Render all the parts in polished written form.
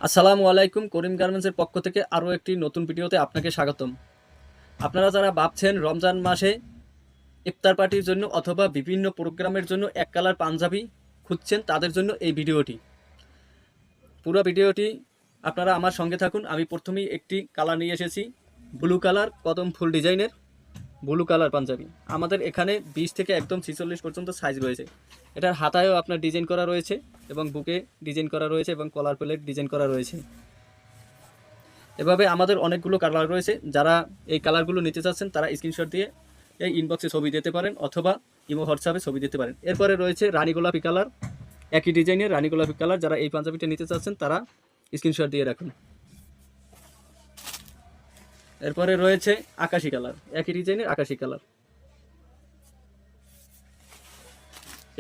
আসসালামু আলাইকুম। করিম গার্মেন্টসের পক্ষ থেকে আরও একটি নতুন ভিডিওতে আপনাকে স্বাগতম। আপনারা যারা ভাবছেন রমজান মাসে ইফতার পার্টির জন্য অথবা বিভিন্ন প্রোগ্রামের জন্য এক কালার পাঞ্জাবি খুঁজছেন, তাদের জন্য এই ভিডিওটি। পুরো ভিডিওটি আপনারা আমার সঙ্গে থাকুন। আমি প্রথমেই একটি কালার নিয়ে এসেছি, ব্লু কালার কদম ফুল ডিজাইনের ব্লু কালার পাঞ্জাবি। আমাদের এখানে 20 থেকে একদম 46 পর্যন্ত সাইজ রয়েছে। এটার হাতায়ও আপনার ডিজাইন করা রয়েছে এবং বুকে ডিজাইন করা রয়েছে এবং কলার প্লেট ডিজাইন করা রয়েছে। এভাবে আমাদের অনেকগুলো কালার রয়েছে। যারা এই কালারগুলো নিতে চাচ্ছেন তারা স্ক্রিনশট দিয়ে এই ইনবক্সে ছবি দিতে পারেন অথবা ইমো হোয়াটসঅ্যাপে ছবি দিতে পারেন। এরপরে রয়েছে রানী গোলাপি কালার, একই ডিজাইনের রানী গোলাপি কালার। যারা এই পাঞ্জাবিটা নিতে চাচ্ছেন তারা স্ক্রিনশট দিয়ে রাখুন। এরপরে রয়েছে আকাশি কালার, একই ডিজাইনের আকাশি কালার।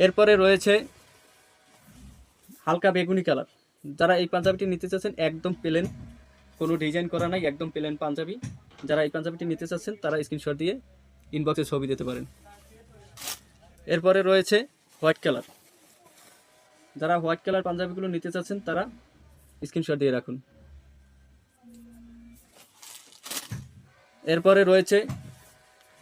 এরপরে রয়েছে হালকা বেগুনি কালার। যারা এই পাঞ্জাবিটি নিতে চাচ্ছেন একদম প্লেন, কোনো ডিজাইন করা নাই, একদম প্লেন পাঞ্জাবি। যারা এই পাঞ্জাবিটি নিতে চাচ্ছেন তারা স্ক্রিনশট দিয়ে ইনবক্সে ছবি দিতে পারেন। এরপরে রয়েছে হোয়াইট কালার। যারা হোয়াইট কালার পাঞ্জাবিগুলো নিতে চাচ্ছেন তারা স্ক্রিনশট দিয়ে রাখুন। এরপরে রয়েছে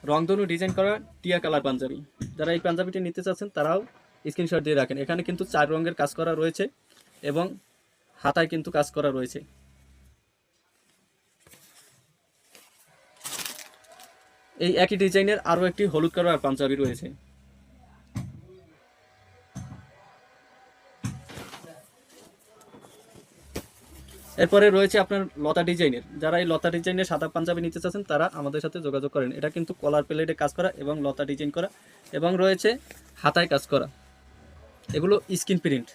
রংধনু ডিজাইন করা টিয়া কালার পাঞ্জাবি। যারা এই পাঞ্জাবিটি নিতে চাচ্ছেন তারাও স্ক্রিনশট দিয়ে রাখেন। এখানে কিন্তু 4 রঙের কাজ করা রয়েছে এবং হাতায় কিন্তু কাজ করা রয়েছে। এই একই ডিজাইনের আরও একটি হলুদ কালার পাঞ্জাবি রয়েছে। এরপরে রয়েছে আপনার লতা ডিজাইনের। যারা এই লতা ডিজাইনের সাদা পাঞ্জাবি নিতে চাচ্ছেন তারা আমাদের সাথে যোগাযোগ করেন। এটা কিন্তু কলার প্লেটে কাজ করা এবং লতা ডিজাইন করা এবং রয়েছে হাতায় কাজ করা। এগুলো স্ক্রিন প্রিন্ট,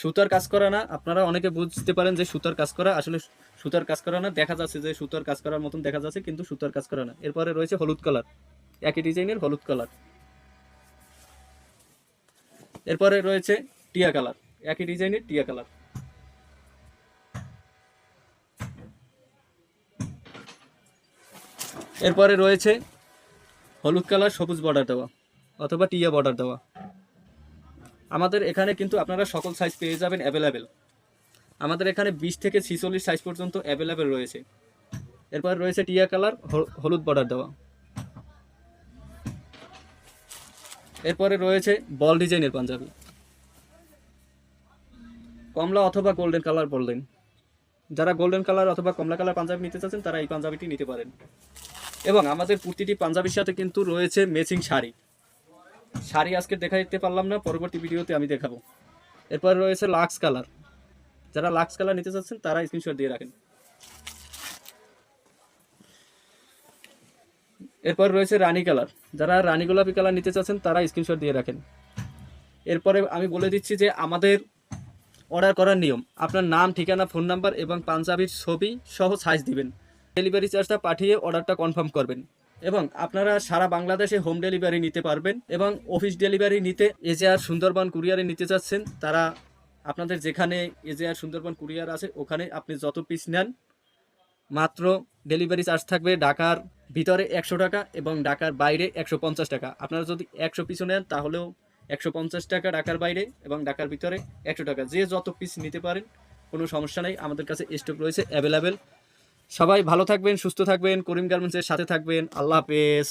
সুতার কাজ করা না। আপনারা অনেকে বুঝতে পারেন যে সুতার কাজ করা, আসলে সুতার কাজ করা না। দেখা যাচ্ছে যে সুতার কাজ করার মতন দেখা যাচ্ছে, কিন্তু সুতার কাজ করা না। এরপরে রয়েছে হলুদ কালার, একই ডিজাইনের হলুদ কালার। এরপরে রয়েছে টিয়া কালার, একই ডিজাইনের টিয়া কালার। এরপরে রয়েছে হলুদ কালার সবুজ বর্ডার দেওয়া অথবা টিয়া বর্ডার দেওয়া। আমাদের এখানে কিন্তু আপনারা সকল সাইজ পেয়ে যাবেন অ্যাভেলেবেল। আমাদের এখানে 20 থেকে 46 সাইজ পর্যন্ত অ্যাভেলেবেল রয়েছে। এরপর রয়েছে টিয়া কালার হলুদ বর্ডার দেওয়া। এরপরে রয়েছে বল ডিজাইনের পাঞ্জাবি, কমলা অথবা গোল্ডেন কালার বললেন। যারা গোল্ডেন কালার অথবা কমলা কালার পাঞ্জাবি নিতে চাচ্ছেন তারা এই পাঞ্জাবিটি নিতে পারেন। এবং আমাদের প্রতিটি পাঞ্জাবির সাথে কিন্তু রয়েছে ম্যাচিং শাড়ি। শাড়ি আজকে দেখাইতে পারলাম না, পরবর্তী ভিডিওতে আমি দেখাবো। এরপর রয়েছে লাক্স কালার। যারা লাক্স কালার নিতে চাচ্ছেন তারা স্ক্রিনশট দিয়ে রাখেন। এরপর রয়েছে রানী কালার। যারা রানী গোলাপি কালার নিতে চাচ্ছেন তারা স্ক্রিনশট দিয়ে রাখেন। এরপরে আমি বলে দিচ্ছি যে আমাদের অর্ডার করার নিয়ম: আপনার নাম, ঠিকানা, ফোন নাম্বার এবং পাঞ্জাবির ছবি সহ সাইজ দিবেন। ডেলিভারি চার্জটা পাঠিয়ে অর্ডারটা কনফার্ম করবেন। এবং আপনারা সারা বাংলাদেশে হোম ডেলিভারি নিতে পারবেন। এবং অফিস ডেলিভারি নিতে এজেআর সুন্দরবন কুরিয়ারে নিতে চাচ্ছেন তারা আপনাদের যেখানে এজেআর সুন্দরবন কুরিয়ার আছে ওখানে আপনি যত পিস নেন মাত্র ডেলিভারি চার্জ থাকবে ঢাকার ভিতরে 100 টাকা এবং ঢাকার বাইরে 150 টাকা। আপনারা যদি 100 পিসও নেন তাহলেও 150 টাকা ঢাকার বাইরে, এবং ঢাকার ভিতরে 100 টাকা। যে যত পিস নিতে পারেন, কোনো সমস্যা নেই, আমাদের কাছে স্টক রয়েছে অ্যাভেলেবেল। সবাই ভালো থাকবেন, সুস্থ থাকবেন, করিম গার্মেন্টসের সাথে থাকবেন। আল্লাহ হাফেজ।